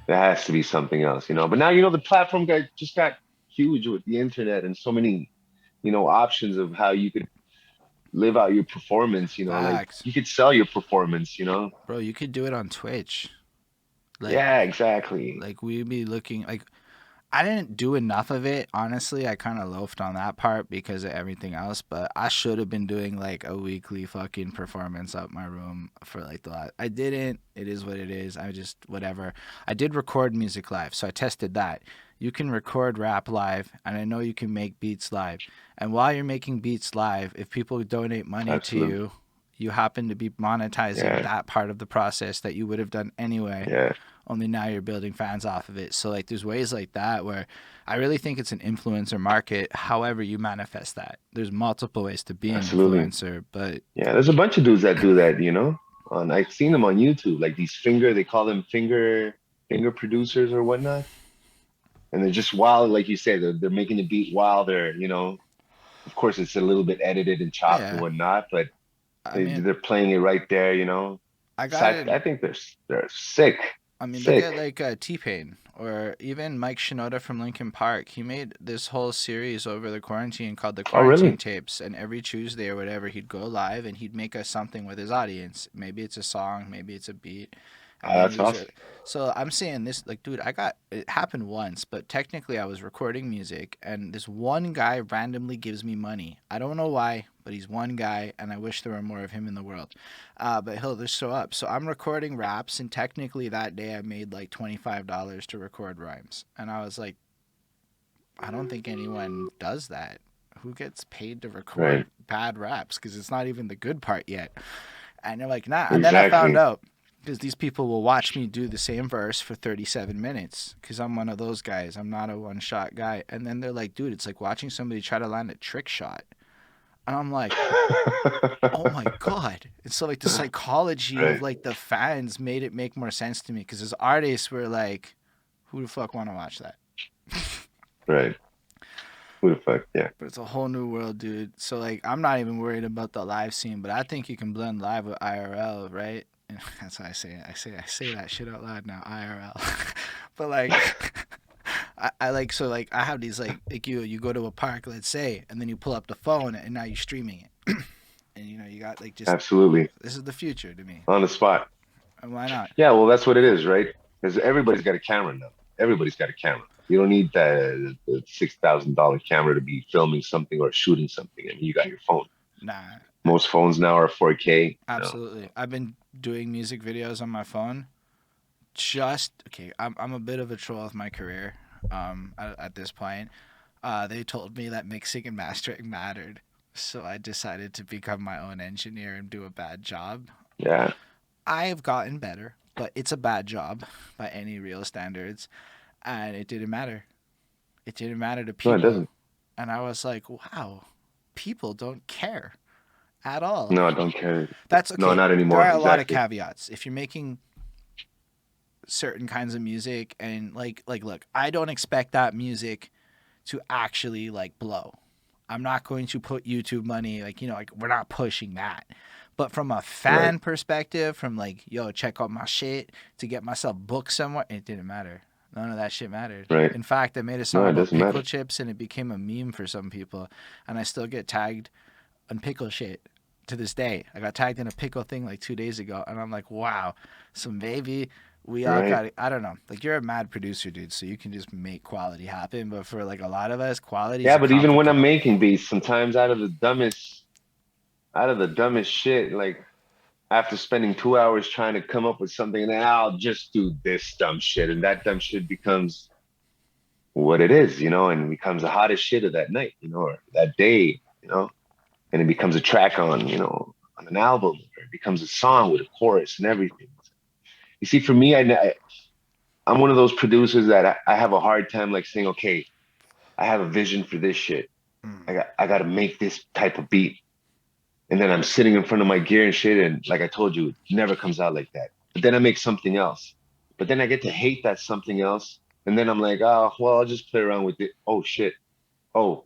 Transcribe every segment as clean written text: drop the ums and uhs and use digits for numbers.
There has to be something else, you know. But now, the platform just got huge with the internet and so many, options of how you could live out your performance, like Facts. you could sell your performance. Bro, you could do it on Twitch. Like Yeah, exactly. like we'd be looking like I didn't do enough of it, honestly. I kind of loafed on that part because of everything else, but I should have been doing like a weekly fucking performance out my room for like the last. I didn't. It is what it is. I just, whatever. I did record music live, so I tested that. You can record rap live, and I know you can make beats live. And while you're making beats live, if people donate money to Absolutely. you, you happen to be monetizing Yeah. that part of the process that you would have done anyway, Yeah. only now you're building fans off of it. So like there's ways like that where I really think it's an influencer market, however you manifest that. There's multiple ways to be an Absolutely. influencer, but Yeah. There's a bunch of dudes that do that. I've seen them on YouTube, like these they call them finger producers or whatnot. And they're just while, like you said, they're making the beat while of course, it's a little bit edited and chopped and yeah, whatnot, but I mean, they're playing it right there. I So got I, it. I think they're sick, I mean, look at sick. like T-Pain or even Mike Shinoda from Linkin Park. He made this whole series over the quarantine called the Oh, Quarantine really? Tapes, and every Tuesday or whatever, he'd go live and he'd make us something with his audience. Maybe it's a song, maybe it's a beat, and then That's he was. awesome. So I'm saying this, like, dude, I got it happened once, but technically I was recording music, and this one guy randomly gives me money. I don't know why, but he's one guy, and I wish there were more of him in the world. But he'll just show up. So I'm recording raps, and technically that day I made like $25 to record rhymes, and I was like, I don't think anyone does that. Who gets paid to Right. record bad raps? Because it's not even the good part yet. And they're like, nah. And then I found Exactly. out because these people will watch me do the same verse for 37 minutes because I'm one of those guys. I'm not a one shot guy. And then they're like, dude, it's like watching somebody try to land a trick shot. And I'm like, oh my god. And so like the psychology of Right. like the fans made it make more sense to me because as artists we're like, who the fuck want to watch that? Right. Who the fuck? Yeah. But it's a whole new world, dude. So like I'm not even worried about the live scene, but I think you can blend live with IRL, right? And that's why I say it. I say that shit out loud now, IRL. But like I like so like I have these like you go to a park, let's say, and then you pull up the phone and now you're streaming it. And you got like just Absolutely. this is the future to me. On the spot. And why not? Yeah, well, that's what it is, right? Because everybody's got a camera now. Everybody's got a camera. You don't need the $6,000 camera to be filming something or shooting something. I mean, you got your phone. Nah, Most phones now are 4K. absolutely. I've been doing music videos on my phone. Just okay. I'm a bit of a troll of my career. At this point, they told me that mixing and mastering mattered, so I decided to become my own engineer and do a bad job. Yeah. I've gotten better, but it's a bad job by any real standards, and it didn't matter. It didn't matter to No, it people, doesn't. and I was like, wow, people don't care at all. No, I don't care. That's No, okay. not There anymore. are a lot of Exactly. caveats. If you're making certain kinds of music and like look, I don't expect that music to actually like blow. I'm not going to put YouTube money like like we're not pushing that. But from a Right. fan perspective, from like yo check out my shit to get myself booked somewhere, it didn't matter. None of that shit mattered. Right. In fact, I made a No, song it about doesn't pickle matter. chips and it became a meme for some people, and I still get tagged on pickle shit to this day. I got tagged in a pickle thing like 2 days ago, and I'm like, wow, so maybe we all Right. got it. I don't know. Like you're a mad producer, dude, so you can just make quality happen. But for like a lot of us, quality is Yeah, a but even when I'm complicated. making beats, sometimes out of the dumbest shit, like after spending 2 hours trying to come up with something, and then I'll just do this dumb shit, and that dumb shit becomes what it is, and becomes the hottest shit of that night, or that day, and it becomes a track on an album, or it becomes a song with a chorus and everything. You see, for me, I'm one of those producers that I have a hard time like saying, okay, I have a vision for this shit. Mm. I got to make this type of beat, and then I'm sitting in front of my gear and shit, and like I told you, it never comes out like that. But then I make something else, but then I get to hate that something else, and then I'm like, oh well, I'll just play around with it. Oh shit. Oh,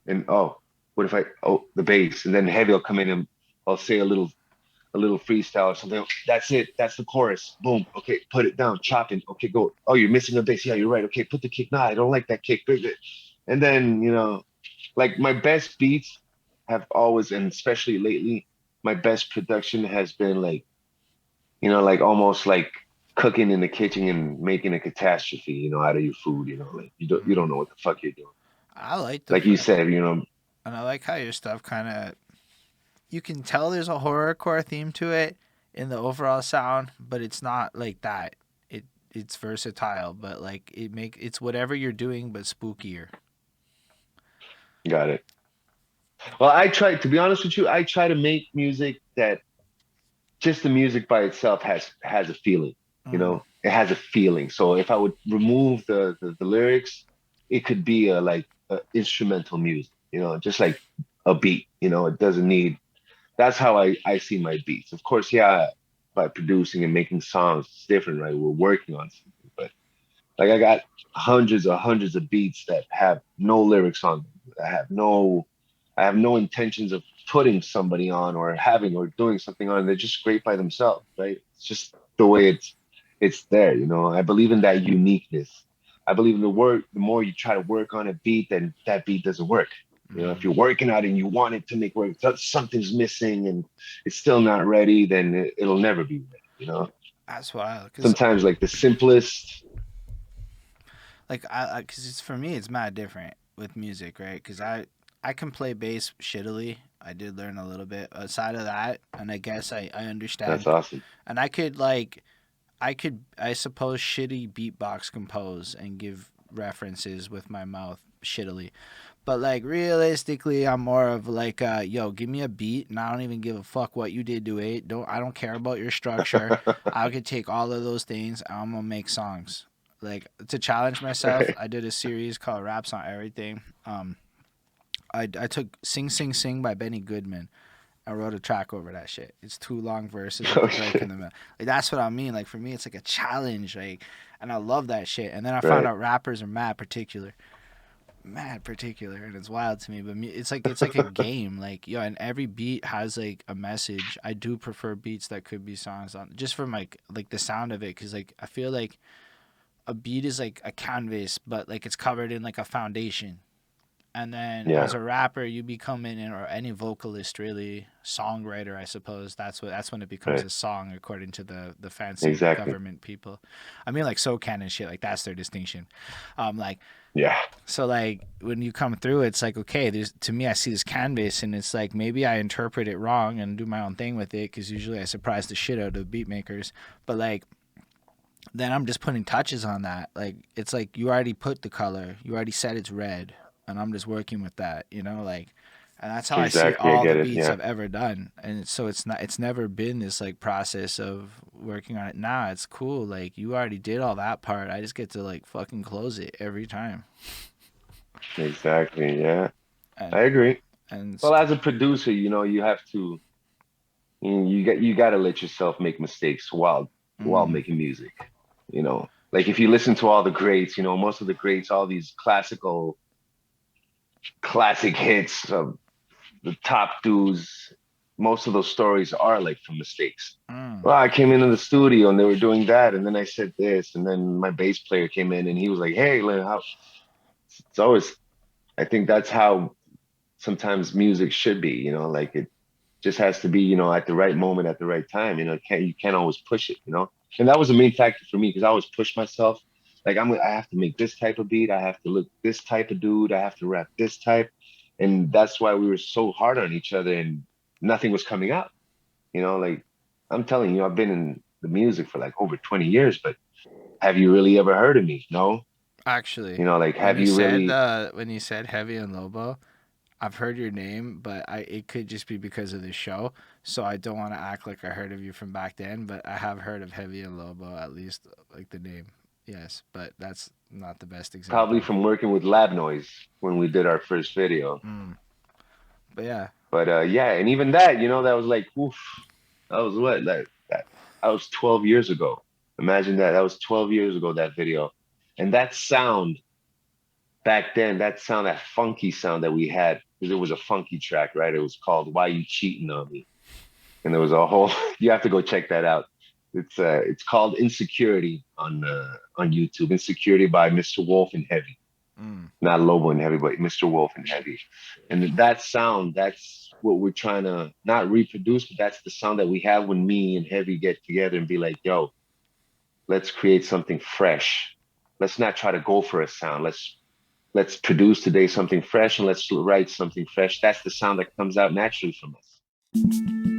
and oh, what if I, oh, the bass, and then heavy will come in and I'll say a little freestyle or something. That's it. That's the chorus. Boom. Okay, put it down. Chopping. Okay, go. Oh, you're missing a bass. Yeah, you're right. Okay, put the kick. Nah, I don't like that kick. And then, like my best beats have always, and especially lately, my best production has been like, like almost like cooking in the kitchen and making a catastrophe, out of your food, like you don't know what the fuck you're doing. I like the Like you fact, said, and I like how your stuff kind of, you can tell there's a horrorcore theme to it in the overall sound, but it's not like that. It's versatile, but like it's whatever you're doing, but spookier. got it. Well, I try to be honest with you, I try to make music that just the music by itself has a feeling, Mm. it has a feeling. So if I would remove the lyrics, it could be like a instrumental music, just like a beat, it doesn't need. That's how I see my beats. Of course, yeah, by producing and making songs, it's different, right? We're working on something, but like I got hundreds of beats that have no lyrics on them. I have no intentions of putting somebody on or having or doing something on. They're just great by themselves, right? It's just the way it's there, I believe in that uniqueness. I believe in the more you try to work on a beat, then that beat doesn't work. If Mm. you're working out and you want it to make work, something's missing and it's still not ready, then it'll never be ready. That's why, because Sometimes like the simplest. because it's for me, it's mad different with music, right? Because I can play bass shittily. I did learn a little bit aside of that, and I guess I That's understand, awesome. and I suppose shitty beatbox compose and give references with my mouth shittily. But like realistically, I'm more of like, yo, give me a beat, and I don't even give a fuck what you did to it. I don't care about your structure. I could take all of those things, and I'm gonna make songs. Like to challenge myself, Right. I did a series called Raps on Everything. I took Sing Sing Sing by Benny Goodman. I wrote a track over that shit. It's two long verses with Oh a break in shit. the middle. Like that's what I mean. Like for me, it's like a challenge. Like, and I love that shit. And then I found Right. out rappers are mad particular, and it's wild to me. But it's like a game. Like yo, and every beat has like a message. I do prefer beats that could be songs on, just from like the sound of it, because like I feel like a beat is like a canvas, but like it's covered in like a foundation. And then as Yeah. a rapper, you become or any vocalist really, songwriter, I suppose. That's when it becomes Right. a song according to the fancy Exactly. government people. I mean like SoCan and shit, like that's their distinction. Like Yeah. so like when you come through, it's like okay, there's to me I see this canvas and it's like maybe I interpret it wrong and do my own thing with it because usually I surprise the shit out of beat makers. But like then I'm just putting touches on that. Like it's like you already put the color, you already said it's red, and I'm just working with that, like, and that's how I see Exactly. I all the get it. beats Yeah. I've ever done. And so it's never been this like process of working on it. Nah, it's cool. Like you already did all that part. I just get to like fucking close it every time. Exactly. Yeah. I And agree. and Well, as a producer, you have to. You got to let yourself make mistakes while mm, making music. Like if you listen to all the greats, most of the greats, all these classic hits of the top dudes, most of those stories are like from mistakes. mm, Well, I came into the studio and they were doing that, and then I said this, and then my bass player came in and he was like, "Hey, how?" It's always. I think that's how sometimes music should be. Like it just has to be, at the right moment, at the right time. You can't always push it. And that was the main factor for me because I always push myself. Like I have to make this type of beat. I have to look this type of dude. I have to rap this type, and that's why we were so hard on each other, and nothing was coming out. Like I'm telling you, I've been in the music for like over 20 years, but have you really ever heard of me? No. actually, Like have you really? when you said Heavy and Lobo, I've heard your name, but it could just be because of the show. So I don't want to act like I heard of you from back then, but I have heard of Heavy and Lobo, at least like the name. Yes, but that's not the best Probably example. from working with Lab Noise when we did our first video. Mm. But yeah. But yeah, and even that, that was like, oof, that was what? That was 12 years ago. Imagine that. That was 12 years ago, that video. And that sound back then, that funky sound that we had, because it was a funky track, right? It was called Why You Cheating on Me. and there was a whole. You have to go check that out. It's called Insecurity on YouTube. Insecurity by Mr. Wolf and Heavy, Mm. not Lobo and Heavy, but Mr. Wolf and Heavy. And that sound, that's what we're trying to not reproduce, but that's the sound that we have when me and Heavy get together and be like, yo, let's create something fresh. Let's not try to go for a sound. Let's produce today something fresh and let's write something fresh. That's the sound that comes out naturally from us.